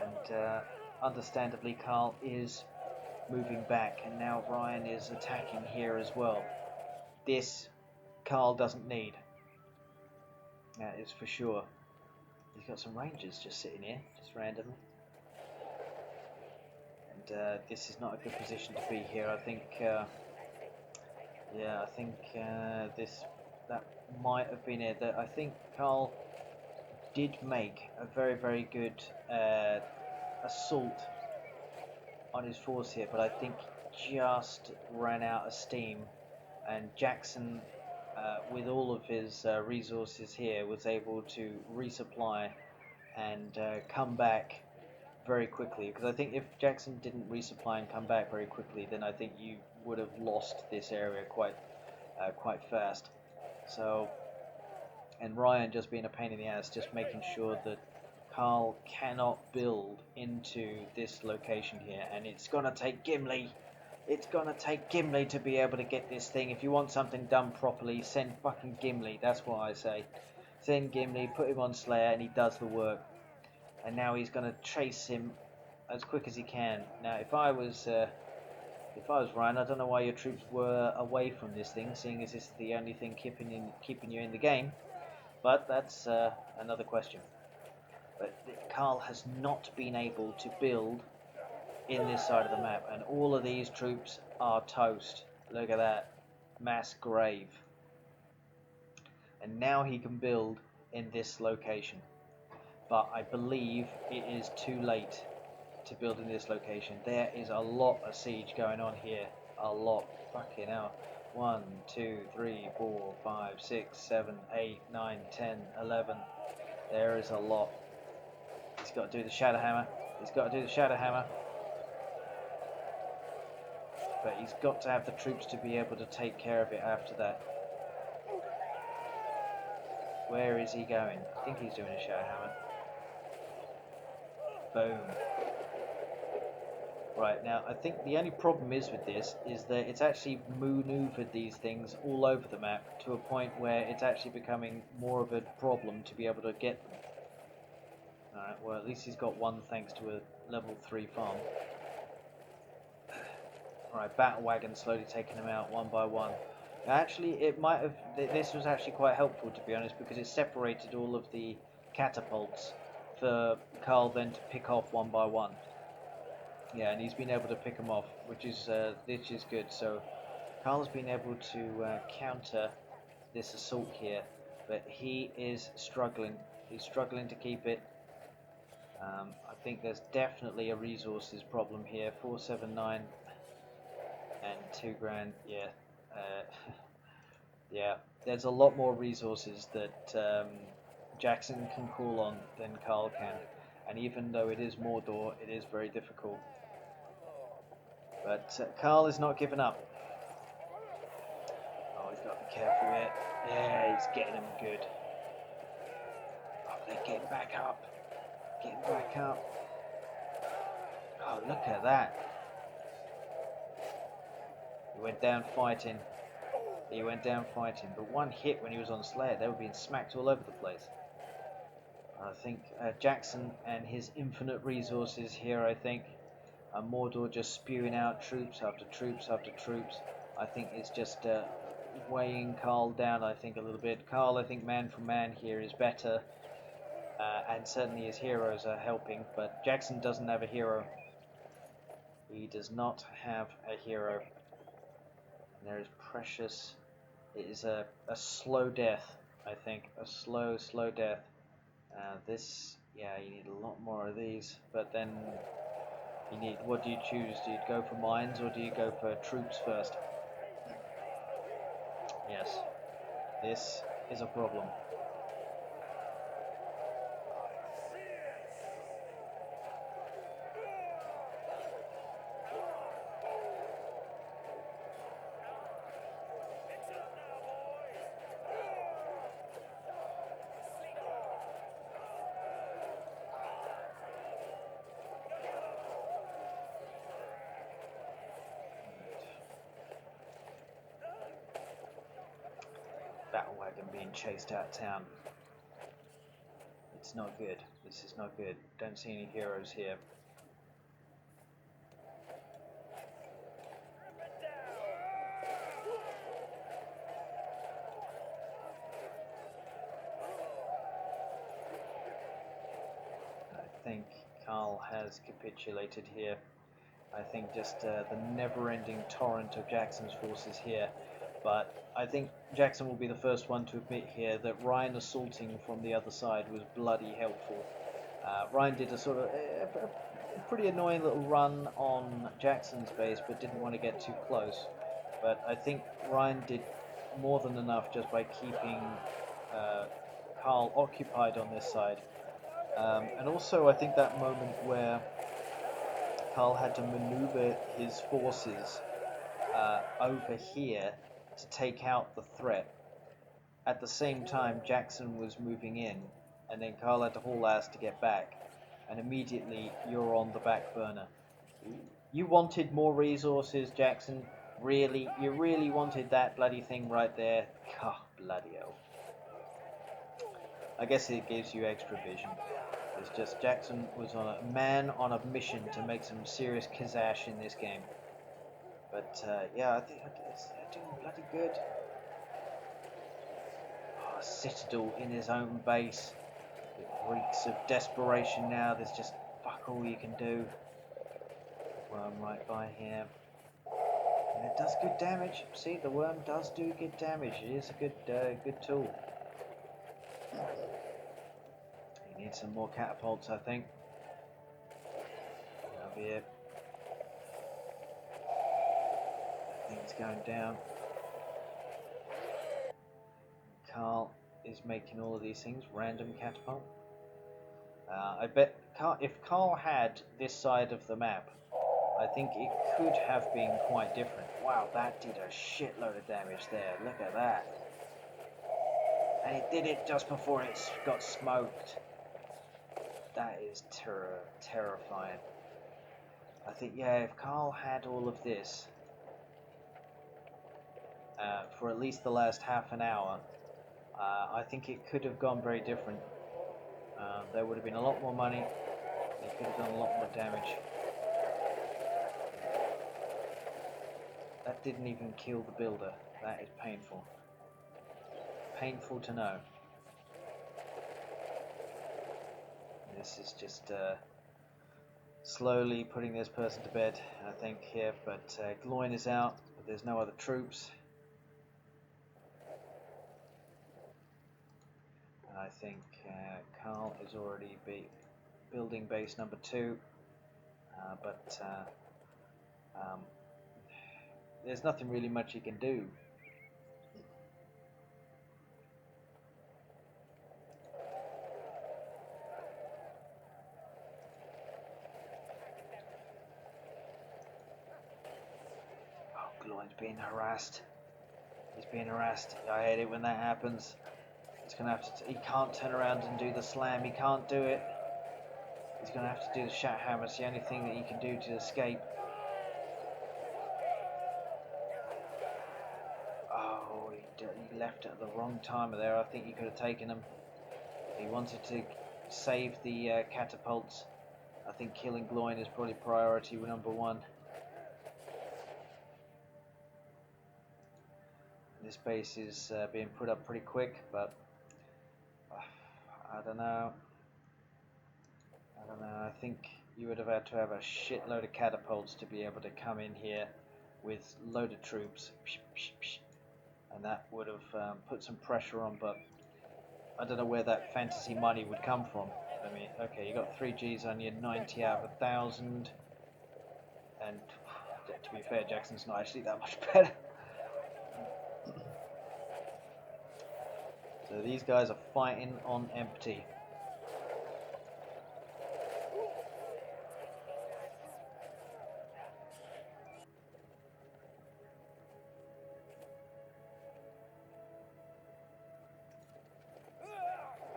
Speaker 1: and understandably Carl is moving back, and now Ryan is attacking here as well. This Carl doesn't need. That is for sure. He's got some rangers just sitting here, just randomly. And this is not a good position to be here. I think, that might have been it. I think Carl did make a very, very good assault on his force here, but I think just ran out of steam, and Jackson, with all of his resources here, was able to resupply and come back very quickly. Because I think if Jackson didn't resupply and come back very quickly, then I think you would have lost this area quite fast. So, and Ryan just being a pain in the ass, just making sure that Carl cannot build into this location here, and it's gonna take Gimli. It's gonna take Gimli to be able to get this thing. If you want something done properly, send fucking Gimli. That's what I say. Send Gimli, put him on Slayer, and he does the work. And now he's gonna chase him as quick as he can. Now, if I was Ryan, I don't know why your troops were away from this thing, seeing as this is the only thing keeping you in the game. But that's another question. But Carl has not been able to build in this side of the map, and all of these troops are toast. Look at that, mass grave. And now he can build in this location, but I believe it is too late to build in this location. There is a lot of siege going on here, a lot. Fucking hell. 1, 2, 3, 4, 5, 6, 7, 8, 9, 10, 11. There is a lot. He's got to do the Shadow Hammer. He's got to do the Shadow Hammer. But he's got to have the troops to be able to take care of it after that. Where is he going? I think he's doing a Shadow Hammer. Boom. Right, now I think the only problem is with this is that it's actually maneuvered these things all over the map to a point where it's actually becoming more of a problem to be able to get them. Alright, well at least he's got one thanks to a level 3 farm. Alright, Battle Wagon slowly taking them out one by one. Now, actually, it might have. This was actually quite helpful, to be honest, because it separated all of the catapults for Carl then to pick off one by one. Yeah, and he's been able to pick them off, which is good. So Carl's been able to counter this assault here, but he is struggling. He's struggling to keep it. I think there's definitely a resources problem here. 479 and 2 grand. Yeah, yeah. There's a lot more resources that Jackson can call on than Carl can, and even though it is Mordor, it is very difficult. But Carl is not giving up. Oh, he's got to be careful here. Yeah, he's getting him good. Oh, they're getting back up. Getting back up. Oh, look at that. He went down fighting. He went down fighting. But one hit when he was on Slayer, they were being smacked all over the place. I think Jackson and his infinite resources here, I think, Mordor just spewing out troops after troops after troops. I think it's just weighing Carl down, I think, a little bit. Carl, I think, man for man here is better. And certainly his heroes are helping. But Jackson doesn't have a hero. He does not have a hero. And there is precious... It is a slow death. I think. A slow, slow death. This, yeah, you need a lot more of these, but then you need, what do you choose? Do you go for mines or do you go for troops first? Yes, this is a problem. Battle wagon being chased out of town. It's not good. This is not good. Don't see any heroes here. I think Carl has capitulated here. I think just the never-ending torrent of Jackson's forces here. But I think Jackson will be the first one to admit here that Ryan assaulting from the other side was bloody helpful. Ryan did a sort of a pretty annoying little run on Jackson's base, but didn't want to get too close. But I think Ryan did more than enough just by keeping Carl occupied on this side. And also I think that moment where Carl had to maneuver his forces over here to take out the threat. At the same time, Jackson was moving in, and then Carl had to haul ass to get back, and immediately you're on the back burner. You wanted more resources, Jackson? Really? You really wanted that bloody thing right there? God, bloody hell. I guess it gives you extra vision. It's just Jackson was a man on a mission to make some serious kazash in this game. But yeah, I think they're doing bloody good. Oh, Citadel in his own base. It reeks of desperation now. There's just fuck all you can do. Worm right by here. And it does good damage. See, the worm does do good damage. It is a good tool. He needs some more catapults, I think. That'll be it. Things going down. Carl is making all of these things. Random catapult. I bet if Carl had this side of the map, I think it could have been quite different. Wow, that did a shitload of damage there. Look at that. And it did it just before it got smoked. That is terrifying. I think, yeah, if Carl had all of this for at least the last half an hour, I think it could have gone very different. There would have been a lot more money. It could have done a lot more damage. That didn't even kill the builder. That is painful. Painful to know. This is just slowly putting this person to bed, I think, here. But Gloin is out, but there's no other troops. And I think Carl is already building base number 2. But there's nothing really much he can do. Oh, Gloin's being harassed. He's being harassed. I hate it when that happens. He's gonna have to. He can't turn around and do the slam. He can't do it. He's gonna have to do the shat hammer. It's the only thing that he can do to escape. Oh, he left at the wrong time there. I think he could have taken him. He wanted to save the catapults. I think killing Gloin is probably priority number 1. This base is being put up pretty quick, but I don't know. I think you would have had to have a shitload of catapults to be able to come in here with a load of troops, and that would have put some pressure on. But I don't know where that fantasy money would come from. I mean, okay, you got 3 Gs on your 90 out of 1,000, and to be fair, Jackson's not actually that much better. So these guys are fighting on empty.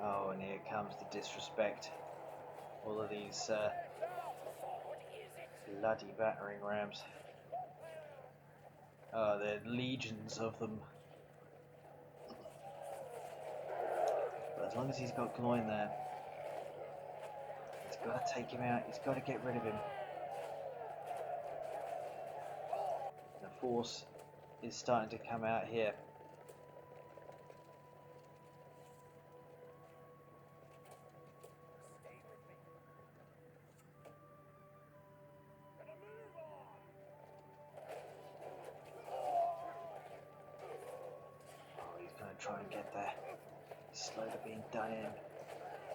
Speaker 1: Oh, and here comes the disrespect. All of these bloody battering rams. Oh, there are legions of them. But as long as he's got Gloin there, he's got to take him out. He's got to get rid of him. The force is starting to come out here. Try and get there. Slowly being done in.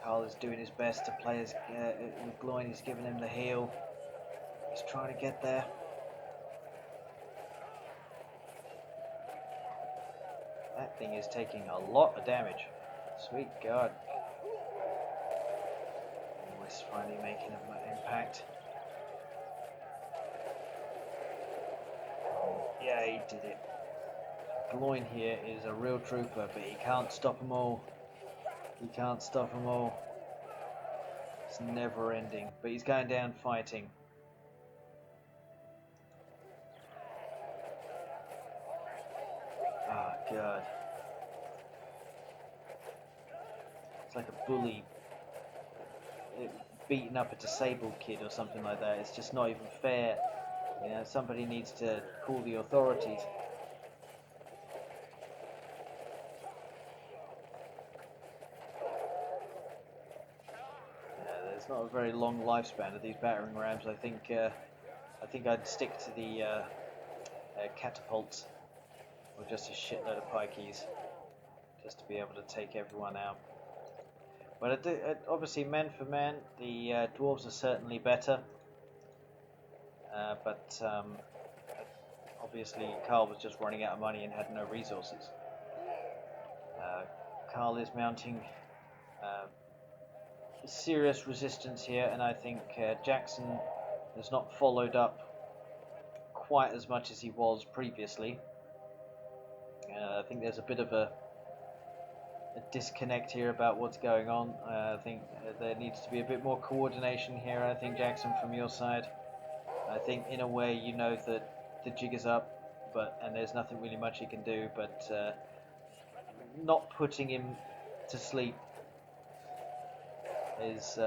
Speaker 1: Carl is doing his best to play his with Gloin. He's giving him the heel. He's trying to get there. That thing is taking a lot of damage. Sweet God. Almost finally making an impact. Yeah, he did it. Gloin here is a real trooper, but he can't stop them all. He can't stop them all. It's never ending, but he's going down fighting. Oh God. It's like a bully beating up a disabled kid or something like that. It's just not even fair. You know, somebody needs to call the authorities. Not a very long lifespan of these battering rams. I think I'd stick to the catapults, or just a shitload of pikeys, just to be able to take everyone out. But obviously, man for man, the dwarves are certainly better. But obviously, Carl was just running out of money and had no resources. Carl is mounting serious resistance here, and I think Jackson has not followed up quite as much as he was previously. I think there's a bit of a disconnect here about what's going on. I think there needs to be a bit more coordination here. I think, Jackson, from your side, I think in a way you know that the jig is up, and there's nothing really much you can do, but not putting him to sleep is,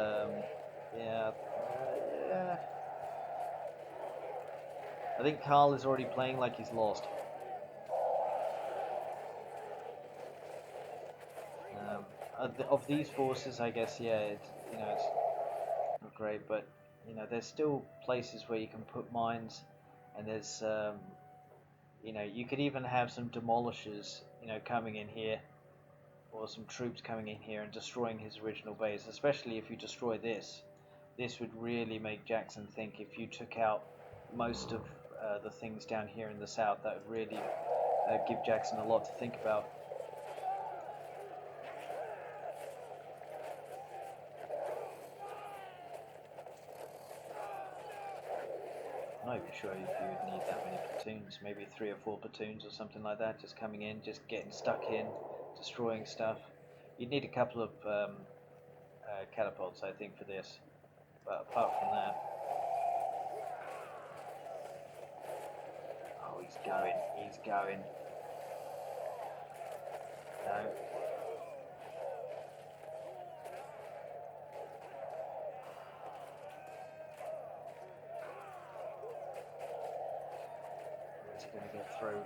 Speaker 1: yeah. I think Carl is already playing like he's lost. Of these forces, I guess, yeah, it's not great, but there's still places where you can put mines, and there's, you could even have some demolishers, coming in here, or some troops coming in here and destroying his original base, especially if you destroy this. This would really make Jackson think. If you took out most of the things down here in the south, that would really give Jackson a lot to think about. I'm not even sure if you would need that many platoons, maybe 3 or 4 platoons or something like that, just coming in, just getting stuck in, destroying stuff. You'd need a couple of catapults, I think, for this, but apart from that, oh, he's going. No. Is he going to get through?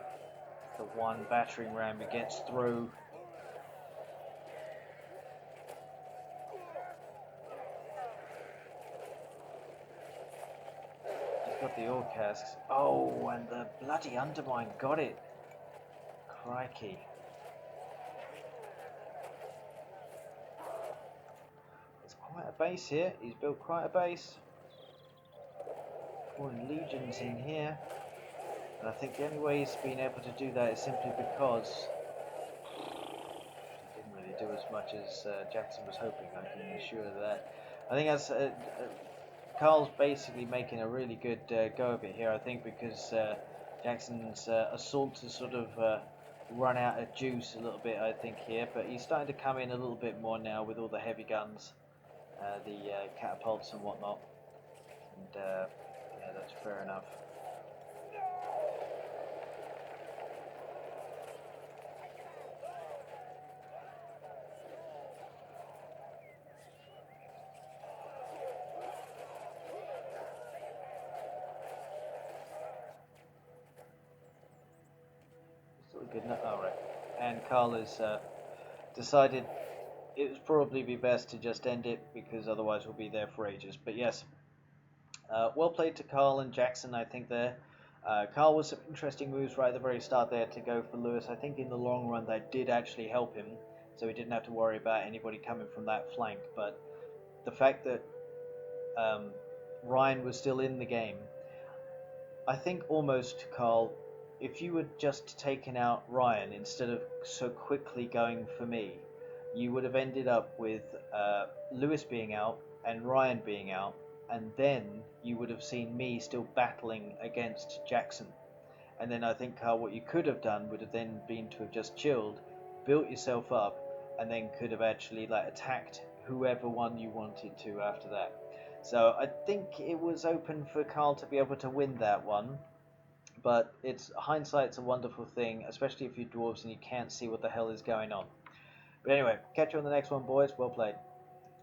Speaker 1: The one battering ram that gets through. Got the ore casks. Oh, and the bloody undermine got it. Crikey. base here. He's built quite a base. Pouring legions in here. And I think the only way he's been able to do that is simply because he didn't really do as much as Jackson was hoping, I can assure you that. I think that's Carl's basically making a really good go of it here, I think, because Jackson's assault has sort of run out of juice a little bit, I think, here, but he's starting to come in a little bit more now with all the heavy guns, the catapults and whatnot, and yeah, that's fair enough. Still good enough. All right, and Carl has decided it would probably be best to just end it because otherwise we'll be there for ages. But yes, well played to Carl and Jackson, I think there. Carl was some interesting moves right at the very start there to go for Lewis. I think in the long run that did actually help him, so he didn't have to worry about anybody coming from that flank. But the fact that Ryan was still in the game, I think almost, Carl, if you had just taken out Ryan instead of so quickly going for me, you would have ended up with Lewis being out and Ryan being out, and then you would have seen me still battling against Jackson. And then I think, Carl, what you could have done would have then been to have just chilled, built yourself up, and then could have actually like attacked whoever one you wanted to after that. So I think it was open for Carl to be able to win that one, but it's hindsight's a wonderful thing, especially if you're dwarves and you can't see what the hell is going on. But anyway, catch you on the next one, boys. Well played.